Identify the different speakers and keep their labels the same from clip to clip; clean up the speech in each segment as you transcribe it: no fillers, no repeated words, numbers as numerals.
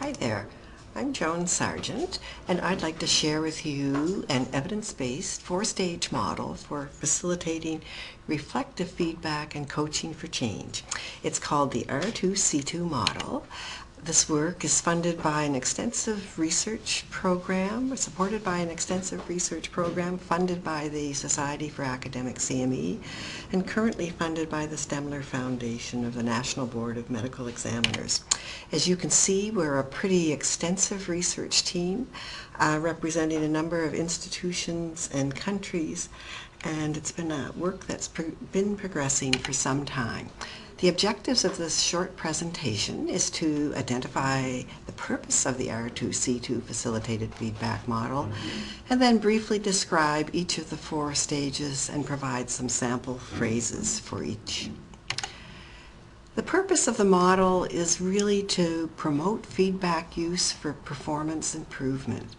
Speaker 1: Hi there, I'm Joan Sargeant, and I'd like to share with you an evidence-based four-stage model for facilitating reflective feedback and coaching for change. It's called the R2C2 model. This work is funded by an extensive research program, supported by an extensive research program funded by the Society for Academic CME, and currently funded by the Stemler Foundation of the National Board of Medical Examiners. As you can see, we're a pretty extensive research team representing a number of institutions and countries, and it's been a work that's been progressing for some time. The objectives of this short presentation is to identify the purpose of the R2C2 facilitated feedback model, and then briefly describe each of the four stages and provide some sample phrases for each. The purpose of the model is really to promote feedback use for performance improvement.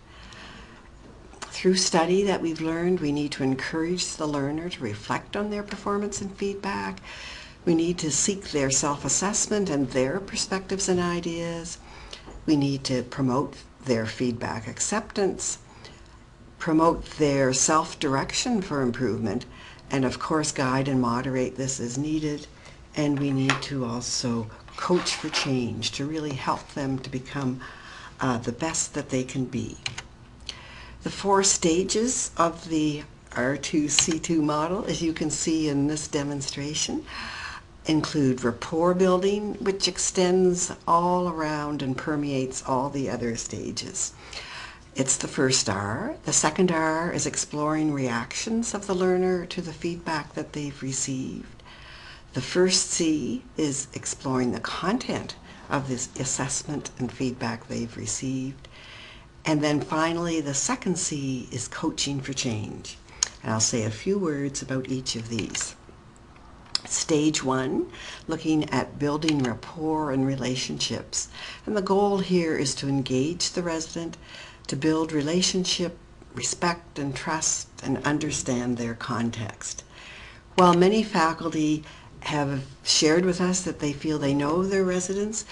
Speaker 1: Through study that we've learned, we need to encourage the learner to reflect on their performance and feedback. We need to seek their self-assessment and their perspectives and ideas. We need to promote their feedback acceptance, promote their self-direction for improvement, and of course guide and moderate this as needed. And we need to also coach for change to really help them to become the best that they can be. The four stages of the R2C2 model, as you can see in this demonstration, include rapport building, which extends all around and permeates all the other stages. It's the first R. The second R is exploring reactions of the learner to the feedback that they've received. The first C is exploring the content of this assessment and feedback they've received. And then finally, the second C is coaching for change. And I'll say a few words about each of these. Stage 1, looking at building rapport and relationships. And the goal here is to engage the resident, to build relationship, respect and trust, and understand their context. While many faculty have shared with us that they feel they know their residents,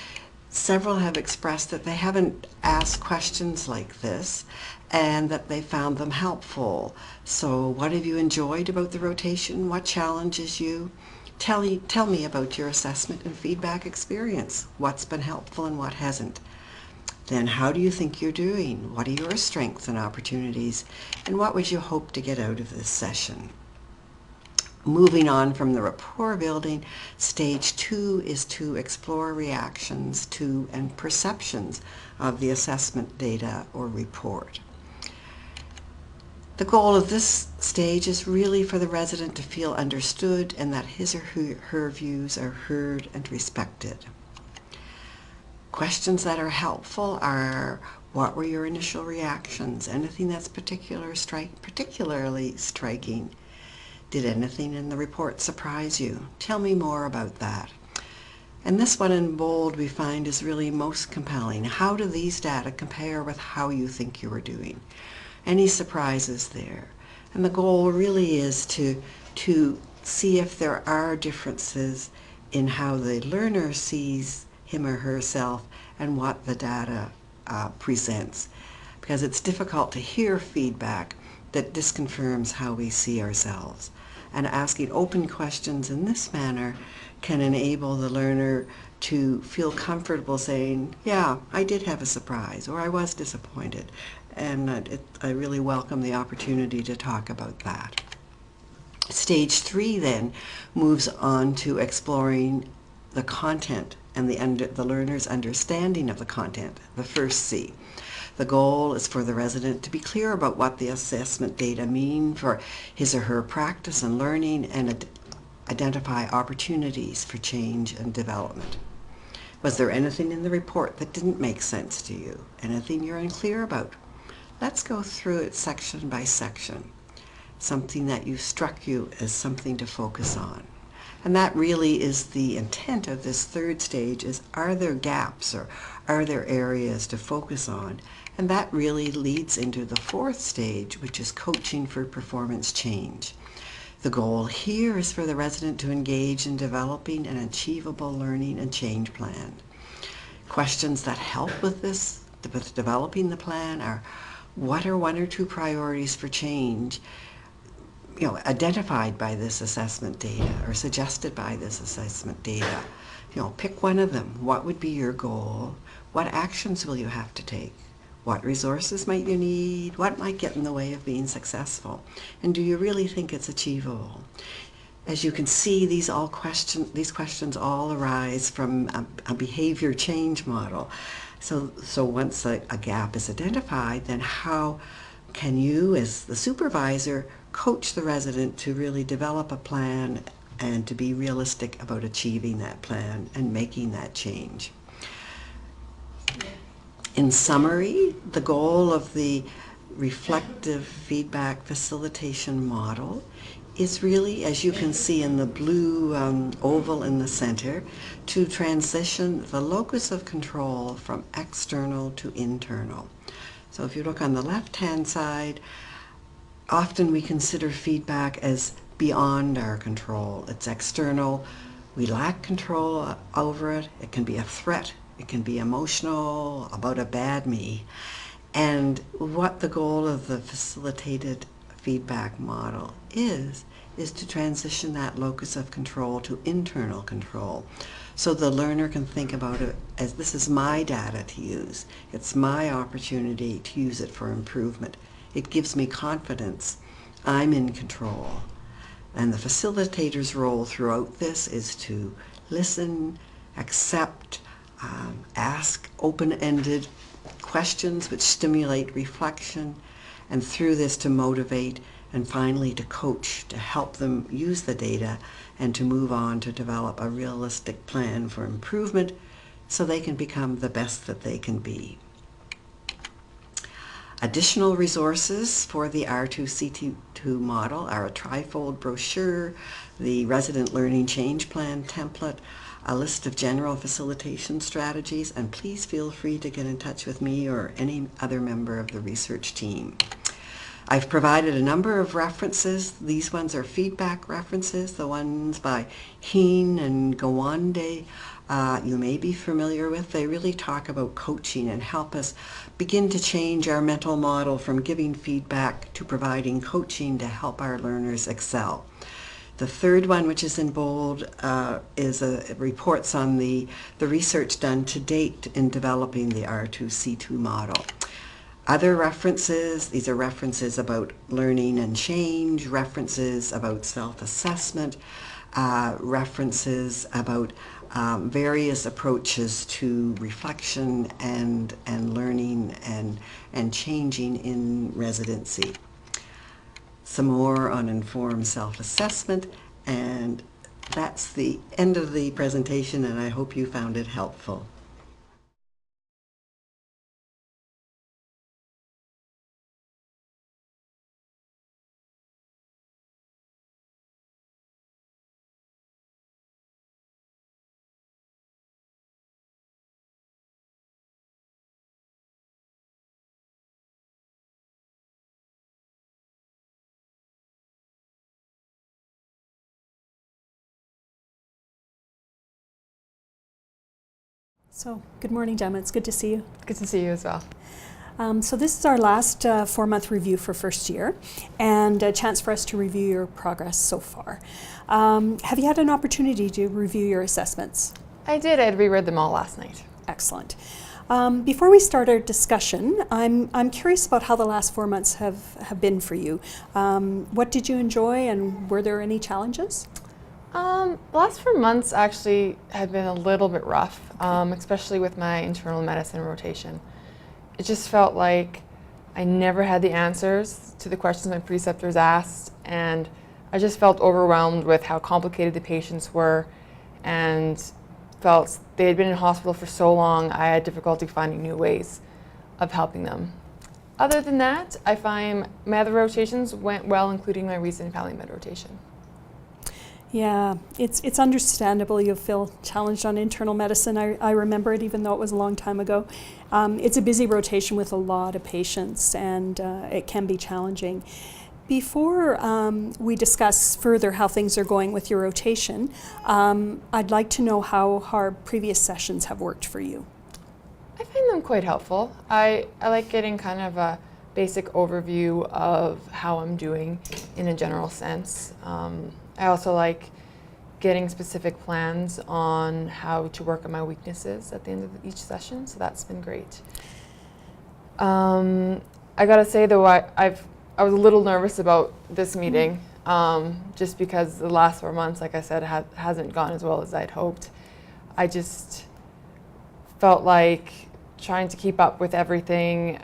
Speaker 1: several have expressed that they haven't asked questions like this and that they found them helpful. So what have you enjoyed about the rotation? What challenges you? Tell me about your assessment and feedback experience. What's been helpful and what hasn't? Then how do you think you're doing? What are your strengths and opportunities? And what would you hope to get out of this session? Moving on from the rapport building, stage 2 is to explore reactions to and perceptions of the assessment data or report. The goal of this stage is really for the resident to feel understood and that his or her views are heard and respected. Questions that are helpful are, what were your initial reactions? Anything that's particularly striking? Did anything in the report surprise you? Tell me more about that. And this one in bold we find is really most compelling. How do these data compare with how you think you are doing? Any surprises there? And the goal really is to see if there are differences in how the learner sees him or herself and what the data presents. Because it's difficult to hear feedback that disconfirms how we see ourselves. And asking open questions in this manner can enable the learner to feel comfortable saying, yeah, I did have a surprise, or I was disappointed. And I really welcome the opportunity to talk about that. Stage 3 then moves on to exploring the content and the learner's understanding of the content, the first C. The goal is for the resident to be clear about what the assessment data mean for his or her practice and learning and identify opportunities for change and development. Was there anything in the report that didn't make sense to you? Anything you're unclear about? Let's go through it section by section. Something that struck you as something to focus on. And that really is the intent of this third stage, is are there gaps or are there areas to focus on? And that really leads into the fourth stage, which is coaching for performance change. The goal here is for the resident to engage in developing an achievable learning and change plan. Questions that help with this, with developing the plan, are what are one or two priorities for change, identified by this assessment data or suggested by this assessment data. Pick one of them. What would be your goal? What actions will you have to take? What resources might you need? What might get in the way of being successful? And do you really think it's achievable? As you can see, these questions all arise from a behavior change model. So once a gap is identified, then how can you, as the supervisor, coach the resident to really develop a plan and to be realistic about achieving that plan and making that change? In summary, the goal of the reflective feedback facilitation model is really, as you can see in the blue oval in the center, to transition the locus of control from external to internal. So if you look on the left-hand side, often we consider feedback as beyond our control. It's external. We lack control over it. It can be a threat. It can be emotional, about a bad me. And what the goal of the facilitated feedback model is to transition that locus of control to internal control. So the learner can think about it as, this is my data to use. It's my opportunity to use it for improvement. It gives me confidence. I'm in control. And the facilitator's role throughout this is to listen, accept, ask open-ended questions which stimulate reflection, and through this to motivate, and finally to coach, to help them use the data and to move on to develop a realistic plan for improvement so they can become the best that they can be. Additional resources for the R2C2 model are a trifold brochure, the Resident Learning Change Plan template, a list of general facilitation strategies, and please feel free to get in touch with me or any other member of the research team. I've provided a number of references. These ones are feedback references, the ones by Heen and Gawande. You may be familiar with. They really talk about coaching and help us begin to change our mental model from giving feedback to providing coaching to help our learners excel. The third one, which is in bold, reports on the research done to date in developing the R2C2 model. Other references, these are references about learning and change, references about self-assessment, references about various approaches to reflection and learning and changing in residency. Some more on informed self-assessment, and that's the end of the presentation, and I hope you found it helpful.
Speaker 2: So, good morning, Gemma. It's good to see you.
Speaker 3: Good to see you as well.
Speaker 2: So this is our last 4-month review for first year, and a chance for us to review your progress so far. Have you had an opportunity to review your assessments?
Speaker 3: I did. I had reread them all last night.
Speaker 2: Excellent. Before we start our discussion, I'm curious about how the last 4 months have been for you. What did you enjoy, and were there any challenges?
Speaker 3: The last 4 months actually had been a little bit rough, especially with my internal medicine rotation. It just felt like I never had the answers to the questions my preceptors asked, and I just felt overwhelmed with how complicated the patients were, and felt they had been in hospital for so long I had difficulty finding new ways of helping them. Other than that, I find my other rotations went well, including my recent PalliMed rotation.
Speaker 2: Yeah, it's understandable you feel challenged on internal medicine. I remember it even though it was a long time ago. It's a busy rotation with a lot of patients, and it can be challenging. Before we discuss further how things are going with your rotation, I'd like to know how our previous sessions have worked for you.
Speaker 3: I find them quite helpful. I like getting kind of a basic overview of how I'm doing in a general sense. I also like getting specific plans on how to work on my weaknesses at the end of each session, so that's been great. I gotta say though, I was a little nervous about this meeting, just because the last 4 months, like I said, hasn't gone as well as I'd hoped. I just felt like trying to keep up with everything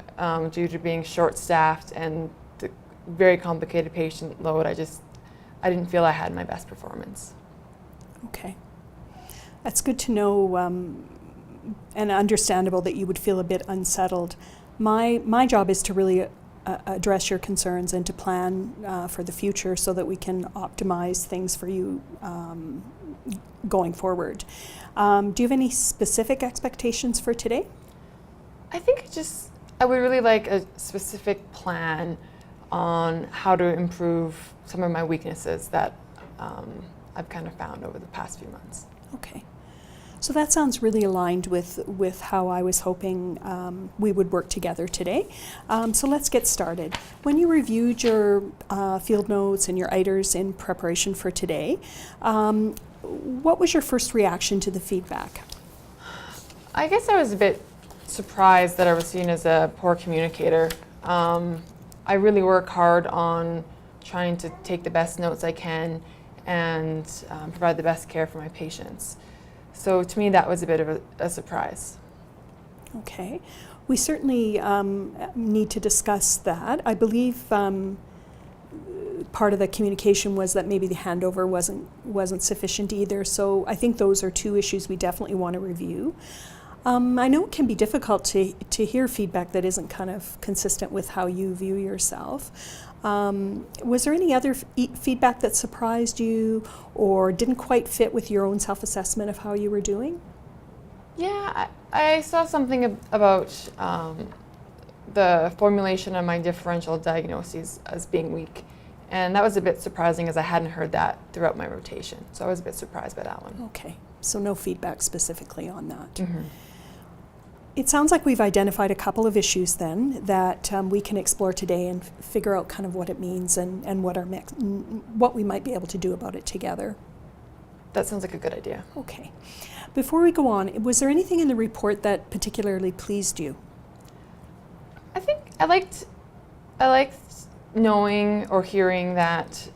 Speaker 3: due to being short-staffed and the very complicated patient load, I didn't feel I had my best performance.
Speaker 2: Okay. That's good to know, and understandable that you would feel a bit unsettled. My job is to really address your concerns and to plan for the future so that we can optimize things for you going forward. Do you have any specific expectations for today?
Speaker 3: I think I would really like a specific plan on how to improve some of my weaknesses that I've kind of found over the past few months.
Speaker 2: Okay. So that sounds really aligned with how I was hoping we would work together today. So let's get started. When you reviewed your field notes and your ITERs in preparation for today, what was your first reaction to the feedback?
Speaker 3: I guess I was a bit surprised that I was seen as a poor communicator. I really work hard on trying to take the best notes I can and provide the best care for my patients. So to me, that was a bit of a surprise.
Speaker 2: Okay. We certainly need to discuss that. I believe part of the communication was that maybe the handover wasn't sufficient either. So I think those are two issues we definitely want to review. I know it can be difficult to hear feedback that isn't kind of consistent with how you view yourself. Was there any other feedback that surprised you or didn't quite fit with your own self-assessment of how you were doing?
Speaker 3: Yeah, I saw something about the formulation of my differential diagnoses as being weak. And that was a bit surprising as I hadn't heard that throughout my rotation. So I was a bit surprised by that one.
Speaker 2: Okay, so no feedback specifically on that.
Speaker 3: Mm-hmm.
Speaker 2: It sounds like we've identified a couple of issues then that we can explore today and figure out kind of what it means and what we might be able to do about it together.
Speaker 3: That sounds like a good idea.
Speaker 2: Okay. Before we go on, was there anything in the report that particularly pleased you?
Speaker 3: I think I liked knowing or hearing that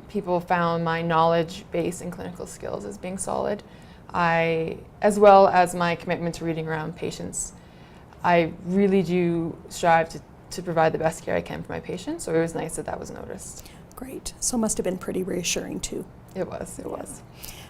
Speaker 3: people found my knowledge base and clinical skills as being solid. As well as my commitment to reading around patients. I really do strive to provide the best care I can for my patients, so it was nice that was noticed.
Speaker 2: Great. So it must have been pretty reassuring too.
Speaker 3: It was.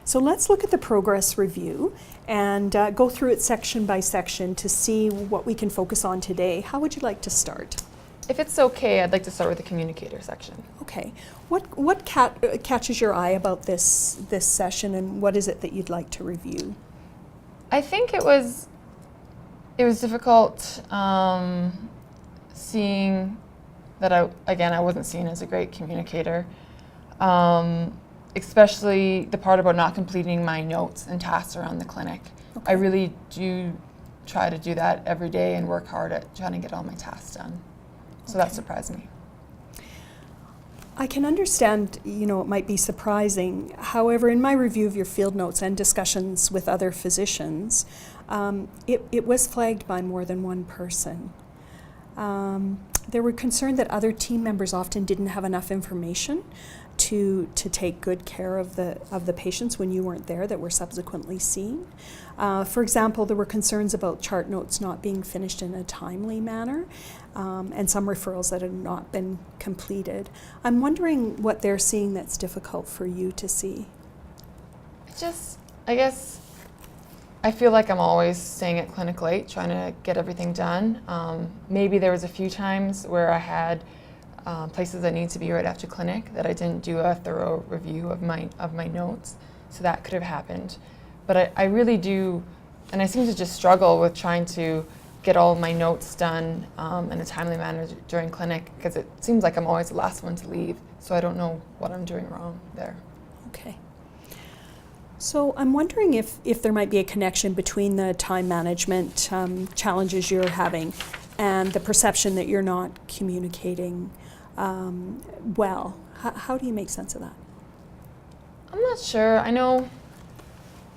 Speaker 2: So let's look at the progress review and go through it section by section to see what we can focus on today. How would you like to start?
Speaker 3: If it's okay, I'd like to start with the communicator section.
Speaker 2: Okay. What catches your eye about this session, and what is it that you'd like to review?
Speaker 3: I think it was difficult seeing that I wasn't seen as a great communicator, especially the part about not completing my notes and tasks around the clinic. Okay. I really do try to do that every day and work hard at trying to get all my tasks done. So that surprised me.
Speaker 2: I can understand, it might be surprising. However, in my review of your field notes and discussions with other physicians, it was flagged by more than one person. They were concerned that other team members often didn't have enough information to take good care of the patients when you weren't there that were subsequently seen. For example, there were concerns about chart notes not being finished in a timely manner, and some referrals that had not been completed. I'm wondering what they're seeing that's difficult for you to see.
Speaker 3: I guess I feel like I'm always staying at clinic late, trying to get everything done. Maybe there was a few times where I had places that need to be right after clinic that I didn't do a thorough review of my notes, so that could have happened. But I really do, and I seem to just struggle with trying to get all of my notes done in a timely manner during clinic, because it seems like I'm always the last one to leave, so I don't know what I'm doing wrong there.
Speaker 2: Okay. So I'm wondering if there might be a connection between the time management challenges you're having and the perception that you're not communicating well. How do you make sense of that?
Speaker 3: I'm not sure. I know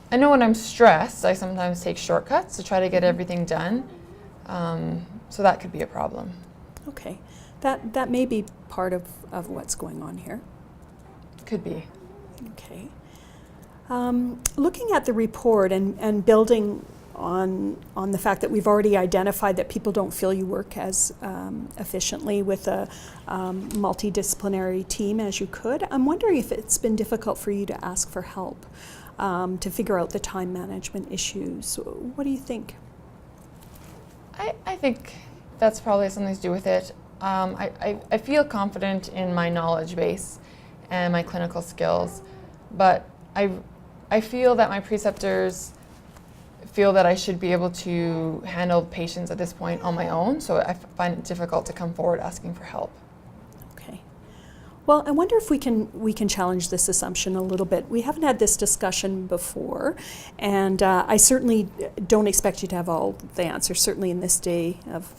Speaker 3: when I'm stressed, I sometimes take shortcuts to try to get everything done. So that could be a problem.
Speaker 2: Okay. That may be part of what's going on here.
Speaker 3: Could be.
Speaker 2: Okay. Looking at the report and building on the fact that we've already identified that people don't feel you work as efficiently with a multidisciplinary team as you could, I'm wondering if it's been difficult for you to ask for help to figure out the time management issues. What do you think?
Speaker 3: I think that's probably something to do with it. I feel confident in my knowledge base and my clinical skills, but I feel that my preceptors feel that I should be able to handle patients at this point on my own, so I find it difficult to come forward asking for help.
Speaker 2: Okay. Well, I wonder if we can challenge this assumption a little bit. We haven't had this discussion before, and I certainly don't expect you to have all the answers, certainly in this day of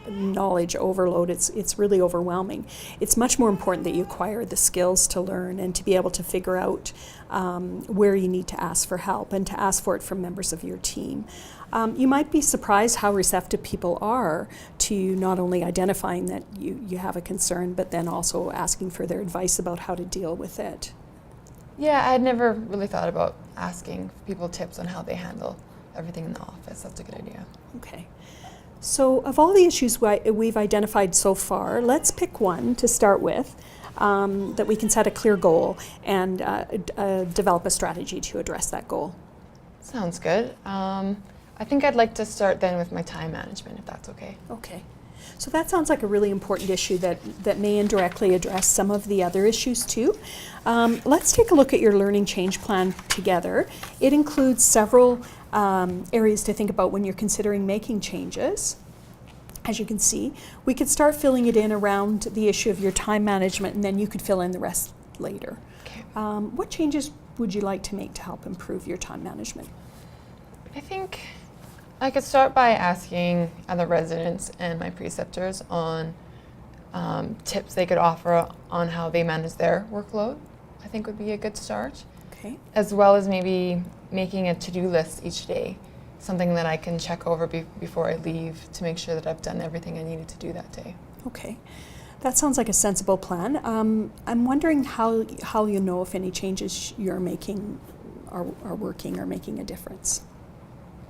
Speaker 2: knowledge overload. It's really overwhelming. It's much more important that you acquire the skills to learn and to be able to figure out where you need to ask for help and to ask for it from members of your team. You might be surprised how receptive people are to not only identifying that you have a concern, but then also asking for their advice about how to deal with it.
Speaker 3: Yeah, I had never really thought about asking people tips on how they handle everything in the office. That's a good idea.
Speaker 2: Okay. So of all the issues we've identified so far, let's pick one to start with that we can set a clear goal and develop a strategy to address that goal.
Speaker 3: Sounds good. I think I'd like to start then with my time management, if that's okay.
Speaker 2: Okay. So that sounds like a really important issue that may indirectly address some of the other issues too. Let's take a look at your learning change plan together. It includes several areas to think about when you're considering making changes. As you can see, we could start filling it in around the issue of your time management, and then you could fill in the rest later.
Speaker 3: Okay.
Speaker 2: What changes would you like to make to help improve your time management?
Speaker 3: I think I could start by asking other residents and my preceptors on tips they could offer on how they manage their workload. I think would be a good start.
Speaker 2: Okay.
Speaker 3: As well as maybe making a to-do list each day, something that I can check over before I leave to make sure that I've done everything I needed to do that day.
Speaker 2: Okay. That sounds like a sensible plan. I'm wondering how you know if any changes you're making are working or making a difference.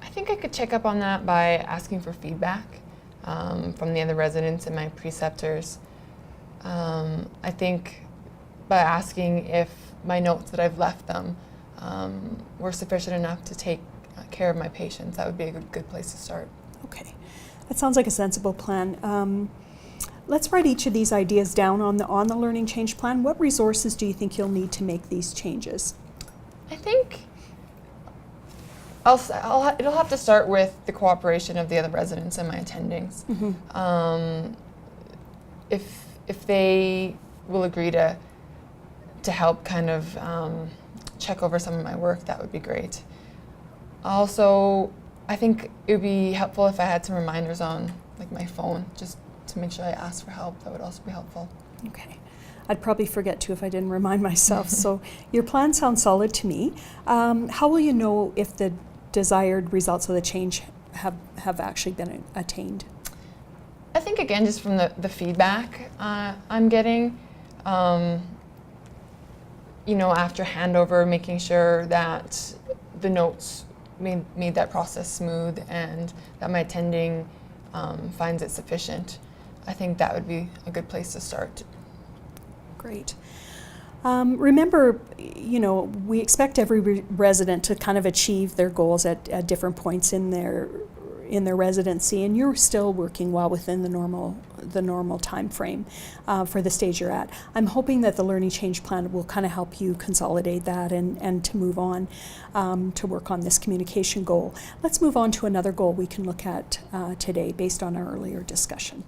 Speaker 3: I think I could check up on that by asking for feedback from the other residents and my preceptors. I think by asking if my notes that I've left them were sufficient enough to take care of my patients, that would be a good place to start.
Speaker 2: Okay, that sounds like a sensible plan. Let's write each of these ideas down on the learning change plan. What resources do you think you'll need to make these changes?
Speaker 3: I think it'll have to start with the cooperation of the other residents and my attendings. Mm-hmm. If they will agree to help kind of check over some of my work, that would be great. Also, I think it would be helpful if I had some reminders on like my phone, just to make sure I ask for help. That would also be helpful.
Speaker 2: Okay. I'd probably forget to if I didn't remind myself. So your plan sounds solid to me. How will you know if the desired results of the change have actually been attained?
Speaker 3: I think again, just from the feedback I'm getting, after handover, making sure that the notes made that process smooth and that my attending finds it sufficient. I think that would be a good place to start.
Speaker 2: Great. Remember, we expect every resident to kind of achieve their goals at different points in their residency, and you're still working well within the normal time frame for the stage you're at. I'm hoping that the learning change plan will kind of help you consolidate that and to move on to work on this communication goal. Let's move on to another goal we can look at today based on our earlier discussion.